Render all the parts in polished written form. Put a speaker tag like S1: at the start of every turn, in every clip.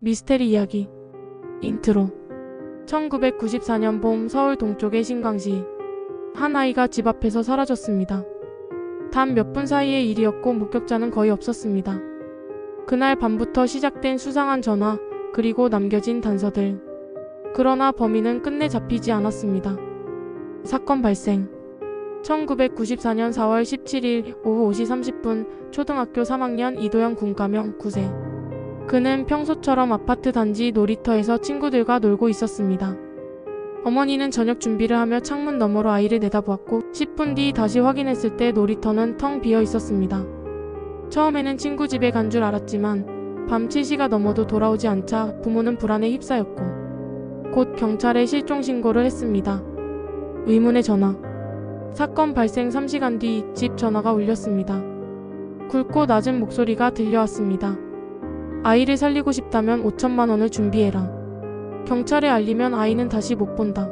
S1: 미스테리 이야기 인트로 1994년 봄 서울 동쪽의 신광시 한 아이가 집 앞에서 사라졌습니다. 단 몇 분 사이의 일이었고 목격자는 거의 없었습니다. 그날 밤부터 시작된 수상한 전화 그리고 남겨진 단서들. 그러나 범인은 끝내 잡히지 않았습니다. 사건 발생 1994년 4월 17일 오후 5시 30분 초등학교 3학년 이도영 군가명 9세. 그는 평소처럼 아파트 단지 놀이터에서 친구들과 놀고 있었습니다. 어머니는 저녁 준비를 하며 창문 너머로 아이를 내다보았고 10분 뒤 다시 확인했을 때 놀이터는 텅 비어 있었습니다. 처음에는 친구 집에 간 줄 알았지만 밤 7시가 넘어도 돌아오지 않자 부모는 불안에 휩싸였고 곧 경찰에 실종 신고를 했습니다. 의문의 전화. 사건 발생 3시간 뒤 집 전화가 울렸습니다. 굵고 낮은 목소리가 들려왔습니다. 아이를 살리고 싶다면 5천만 원을 준비해라. 경찰에 알리면 아이는 다시 못 본다.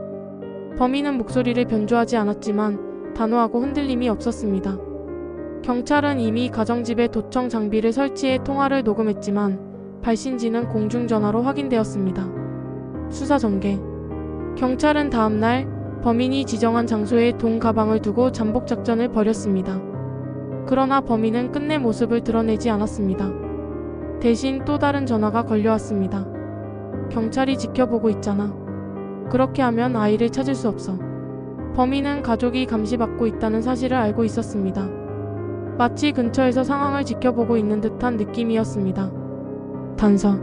S1: 범인은 목소리를 변조하지 않았지만 단호하고 흔들림이 없었습니다. 경찰은 이미 가정집에 도청 장비를 설치해 통화를 녹음했지만 발신지는 공중전화로 확인되었습니다. 수사 전개. 경찰은 다음날 범인이 지정한 장소에 돈 가방을 두고 잠복 작전을 벌였습니다. 그러나 범인은 끝내 모습을 드러내지 않았습니다. 대신 또 다른 전화가 걸려왔습니다. 경찰이 지켜보고 있잖아. 그렇게 하면 아이를 찾을 수 없어. 범인은 가족이 감시받고 있다는 사실을 알고 있었습니다. 마치 근처에서 상황을 지켜보고 있는 듯한 느낌이었습니다. 단서.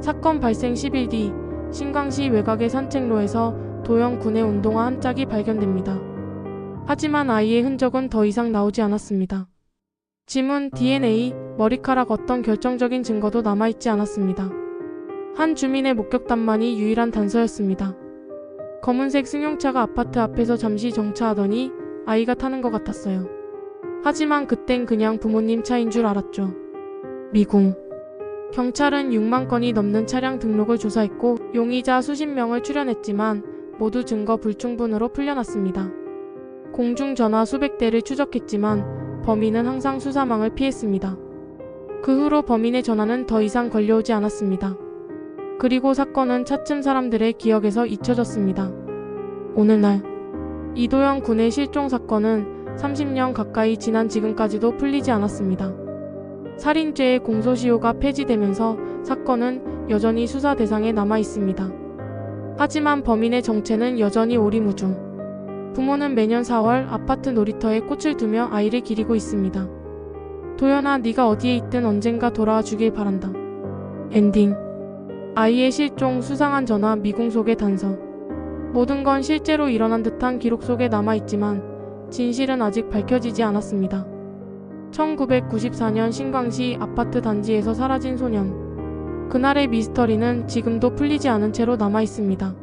S1: 사건 발생 10일 뒤 신광시 외곽의 산책로에서 도영 군의 운동화 한 짝이 발견됩니다. 하지만 아이의 흔적은 더 이상 나오지 않았습니다. 지문, DNA, 머리카락 어떤 결정적인 증거도 남아있지 않았습니다. 한 주민의 목격담만이 유일한 단서였습니다. 검은색 승용차가 아파트 앞에서 잠시 정차하더니 아이가 타는 것 같았어요. 하지만 그땐 그냥 부모님 차인 줄 알았죠. 미궁. 경찰은 6만 건이 넘는 차량 등록을 조사했고 용의자 수십 명을 추련했지만 모두 증거 불충분으로 풀려났습니다. 공중전화 수백 대를 추적했지만 범인은 항상 수사망을 피했습니다. 그 후로 범인의 전화는 더 이상 걸려오지 않았습니다. 그리고 사건은 차츰 사람들의 기억에서 잊혀졌습니다. 오늘날 이도영 군의 실종 사건은 30년 가까이 지난 지금까지도 풀리지 않았습니다. 살인죄의 공소시효가 폐지되면서 사건은 여전히 수사 대상에 남아 있습니다. 하지만 범인의 정체는 여전히 오리무중. 부모는 매년 4월 아파트 놀이터에 꽃을 두며 아이를 기리고 있습니다. 도연아, 네가 어디에 있든 언젠가 돌아와 주길 바란다. 엔딩. 아이의 실종, 수상한 전화, 미궁 속의 단서. 모든 건 실제로 일어난 듯한 기록 속에 남아있지만 진실은 아직 밝혀지지 않았습니다. 1994년 신광시 아파트 단지에서 사라진 소년. 그날의 미스터리는 지금도 풀리지 않은 채로 남아있습니다.